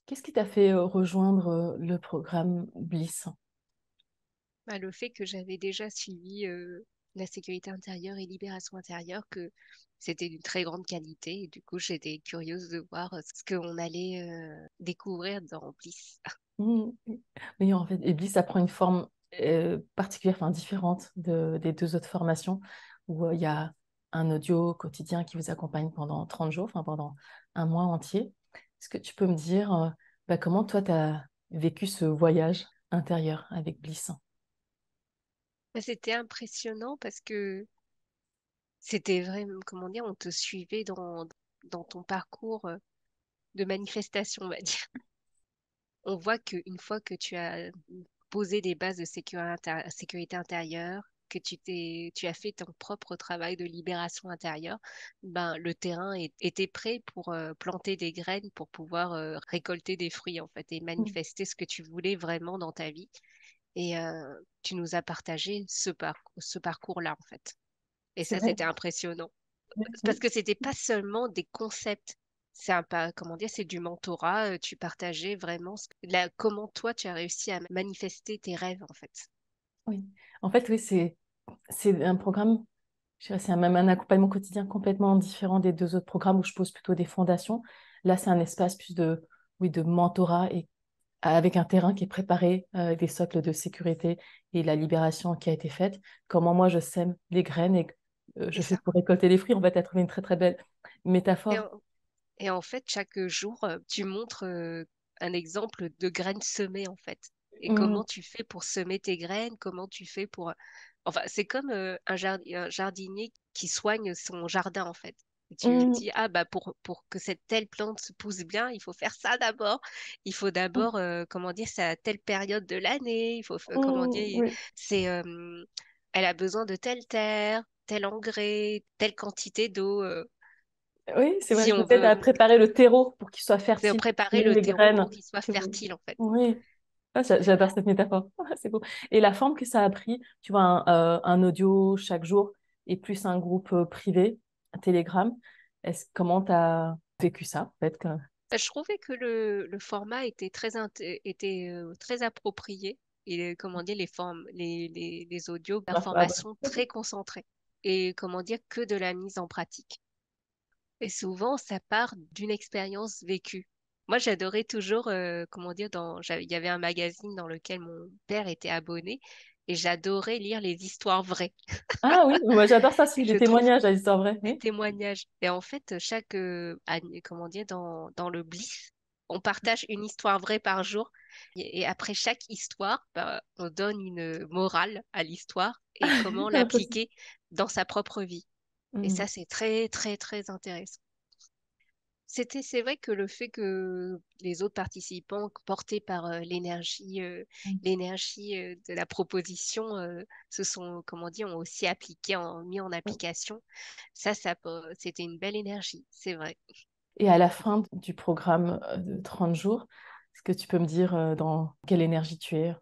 Qu'est-ce qui t'a fait rejoindre le programme Bliss? Bah, le fait que j'avais déjà suivi la sécurité intérieure et libération intérieure, que c'était d'une très grande qualité. Et du coup, j'étais curieuse de voir ce qu'on allait découvrir dans Bliss. Mhm. Oui, en fait, et Bliss, ça prend une forme particulière, enfin différente des deux autres formations, où il y a un audio quotidien qui vous accompagne pendant 30 jours, enfin pendant un mois entier. Est-ce que tu peux me dire comment toi, tu as vécu ce voyage intérieur avec Bliss? Bah, c'était impressionnant parce que c'était vraiment, comment dire, on te suivait dans ton parcours de manifestation, on va dire. On voit qu'une fois que tu as posé des bases de sécurité intérieure, que tu as fait ton propre travail de libération intérieure, ben, le terrain était prêt pour planter des graines, pour pouvoir récolter des fruits, en fait, et Mhm. manifester ce que tu voulais vraiment dans ta vie. Et tu nous as partagé ce parcours-là, en fait. Et C'est ça, vrai. c'était impressionnant parce Oui. que c'était pas seulement des concepts. C'est un pas, comment dire, c'est du mentorat. Tu partageais vraiment comment toi tu as réussi à manifester tes rêves en fait. Oui. En fait, oui, c'est un programme. Je dirais, c'est même un accompagnement quotidien complètement différent des deux autres programmes où je pose plutôt des fondations. Là, c'est un espace plus oui, de mentorat et avec un terrain qui est préparé, avec des socles de sécurité et la libération qui a été faite. Comment moi, je sème les graines et C'est je fais ça. pour récolter les fruits. En fait, tu as trouvé une très, très belle Et métaphore. en, et en fait, chaque jour, tu montres un exemple de graines semées en fait. Et Mm, comment tu fais pour semer tes graines, comment tu fais pour... Enfin, c'est comme un jardinier qui soigne son jardin en fait. Et tu lui mm, dis, ah bah pour que cette telle plante se pousse bien, il faut faire ça d'abord. Il faut d'abord, comment dire, c'est à telle période de l'année. Il faut, comment dire, oui. c'est, elle a besoin de telle terre, tel engrais, telle quantité d'eau. Oui, c'est vrai, Si je on t'aide à veut, préparer le terreau pour qu'il soit c'est fertile, préparer semer le les terreau pour graines. qu'il soit que vous- fertile en fait. Oui. Ah, j'adore cette métaphore. C'est beau. Et la forme que ça a pris, tu vois, un audio chaque jour et plus un groupe privé, un Telegram. Comment tu as vécu ça, en fait, Je trouvais que le format était très approprié et comment dire, les audios, ah, bah. l'information très concentrée et comment dire, que de la mise en pratique. Et souvent, ça part d'une expérience vécue. Moi, j'adorais toujours, comment dire, il y avait un magazine dans lequel mon père était abonné et j'adorais lire les histoires vraies. Ah oui, moi j'adore ça, c'est Et les je trouve témoignages, les histoires vraies. des Oui. témoignages. Et en fait, comment dire, dans le Bliss, on partage une histoire vraie par jour. Et après chaque histoire, bah, on donne une morale à l'histoire et comment C'est impressionnant. l'appliquer dans sa propre vie. Et Mm. ça, c'est très, très, très intéressant. C'est vrai que le fait que les autres participants, portés par l'énergie de la proposition, se sont, comment dire, ont aussi mis en application. C'était une belle énergie, c'est vrai. Et à la fin du programme de 30 jours, est-ce que tu peux me dire dans quelle énergie tu es?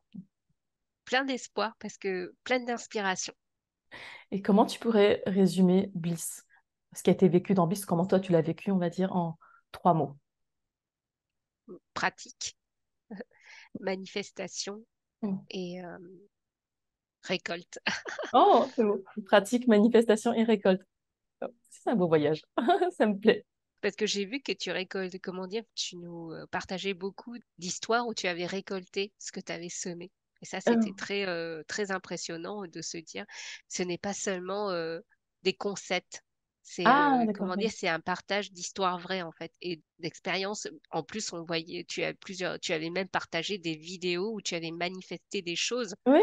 Plein d'espoir parce que plein d'inspiration. Et comment tu pourrais résumer Bliss? Ce qui a été vécu dans Bliss, comment toi tu l'as vécu, on va dire, en 3 mots. Pratique, manifestation Mm. et récolte. Oh, c'est beau. Pratique, manifestation et récolte. Oh, c'est un beau voyage. Ça me plaît. Parce que j'ai vu que tu récoltes, comment dire, tu nous partageais beaucoup d'histoires où tu avais récolté ce que tu avais semé. Et ça, Euh, c'était très, très impressionnant de se dire, ce n'est pas seulement des concepts. C'est, Ah, d'accord. comment Oui. dire, c'est un partage d'histoires vraies, en fait, et d'expériences. En plus, on voyait, tu avais même partagé des vidéos où tu avais manifesté des choses. Oui,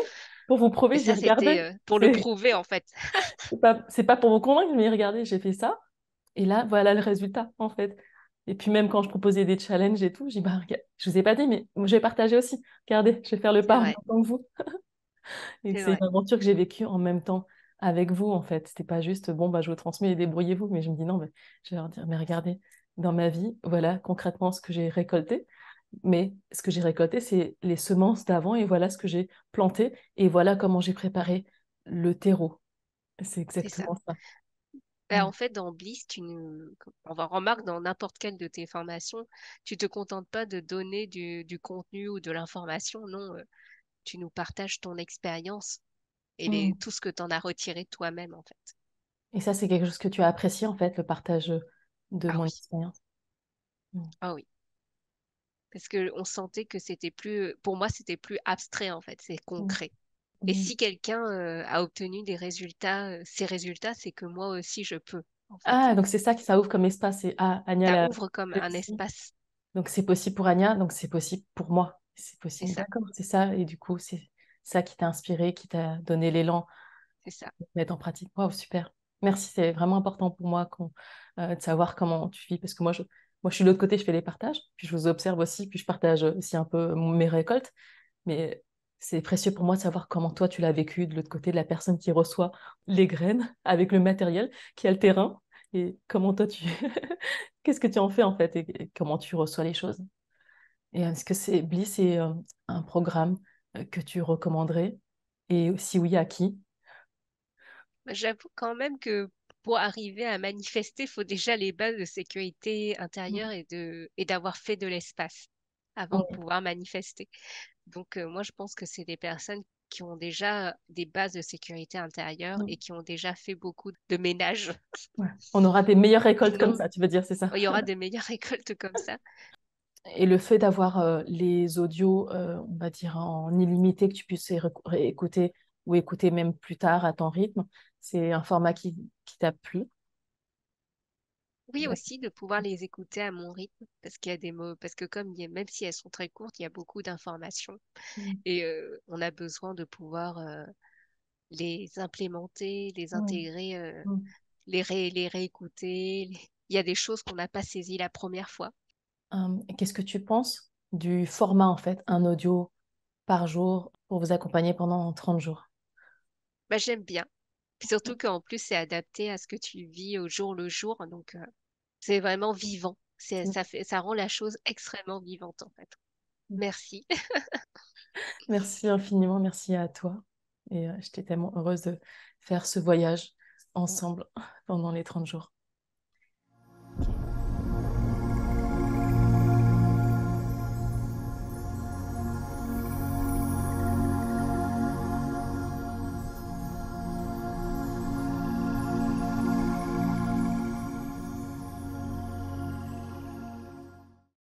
pour vous Et prouver, j'ai ça, regardé. c'était pour le C'est prouver, en fait. c'est pas pour vous convaincre, mais regardez, j'ai fait ça. Et là, voilà le résultat, en fait. Et puis même quand je proposais des challenges et tout, j'ai dit, bah, je vous ai pas dit, mais je vais partager aussi. Regardez, je vais faire le C'est pas en même vrai, temps que vous. Et c'est c'est vrai, une aventure que j'ai vécue en même temps avec vous, en fait. C'était pas juste, bon, bah, je vous transmets et débrouillez-vous. Mais je me dis, non, mais je vais leur dire, mais regardez, dans ma vie, voilà concrètement ce que j'ai récolté. Mais ce que j'ai récolté, c'est les semences d'avant et voilà ce que j'ai planté et voilà comment j'ai préparé le terreau. C'est c'est ça. exactement ça. En fait, dans Bliss, on va remarque dans n'importe quelle de tes formations, tu te contentes pas de donner du contenu ou de l'information, non, tu nous partages ton expérience et Mm. tout ce que tu en as retiré toi-même, en fait. Et ça, c'est quelque chose que tu as apprécié, en fait, le partage de Ah mon oui, expérience. Mm. ah oui. Parce que on sentait que c'était plus, pour moi, c'était plus abstrait, en fait, c'est Mm. concret. Et Mm. si quelqu'un a obtenu des résultats, ces résultats, c'est que moi aussi, je peux, en fait. Ah, donc c'est ça que ça ouvre comme espace. Et ah, Anya Ça l'a ouvre comme un réussi. espace, Donc c'est possible pour Anya, donc c'est possible pour moi. C'est c'est possible. ça, D'accord, c'est ça. Et du coup, c'est ça qui t'a inspiré, qui t'a donné l'élan c'est ça. de mettre en pratique. Waouh, super. Merci, c'est vraiment important pour moi de savoir comment tu vis. Parce que moi, je suis de l'autre côté, je fais les partages. Puis je vous observe aussi, puis je partage aussi un peu mes récoltes. Mais c'est précieux pour moi de savoir comment toi, tu l'as vécu de l'autre côté, de la personne qui reçoit les graines avec le matériel, qui a le terrain. Et comment toi, qu'est-ce que tu en fais en fait et comment tu reçois les choses. Et est-ce que Bliss est un programme que tu recommanderais? Et si oui, à qui? J'avoue quand même que pour arriver à manifester, il faut déjà les bases de sécurité intérieure Mm. et d'avoir fait de l'espace avant de Oui. pouvoir manifester. Donc moi, je pense que c'est des personnes qui ont déjà des bases de sécurité intérieure Mm. et qui ont déjà fait beaucoup de ménage. Ouais. On aura des meilleures récoltes comme Sinon, ça, tu veux dire, c'est ça? il y aura des meilleures récoltes comme ça. Et le fait d'avoir les audios, on va dire en illimité, que tu puisses écouter ou écouter même plus tard à ton rythme, c'est un format qui t'a plu. Oui, aussi de pouvoir les écouter à mon rythme, parce qu'il y a des mots, parce que même si elles sont très courtes, il y a beaucoup d'informations Mm. et on a besoin de pouvoir les implémenter, les Oui. intégrer, Mm. les réécouter. Il y a des choses qu'on n'a pas saisies la première fois. Qu'est-ce que tu penses du format, en fait, un audio par jour pour vous accompagner pendant 30 jours? Bah, j'aime bien. Puis surtout qu'en plus, c'est adapté à ce que tu vis au jour le jour. Donc, c'est vraiment vivant. Ça rend la chose extrêmement vivante, en fait. Merci. Merci infiniment, merci à toi. Et j'étais tellement heureuse de faire ce voyage ensemble pendant les 30 jours.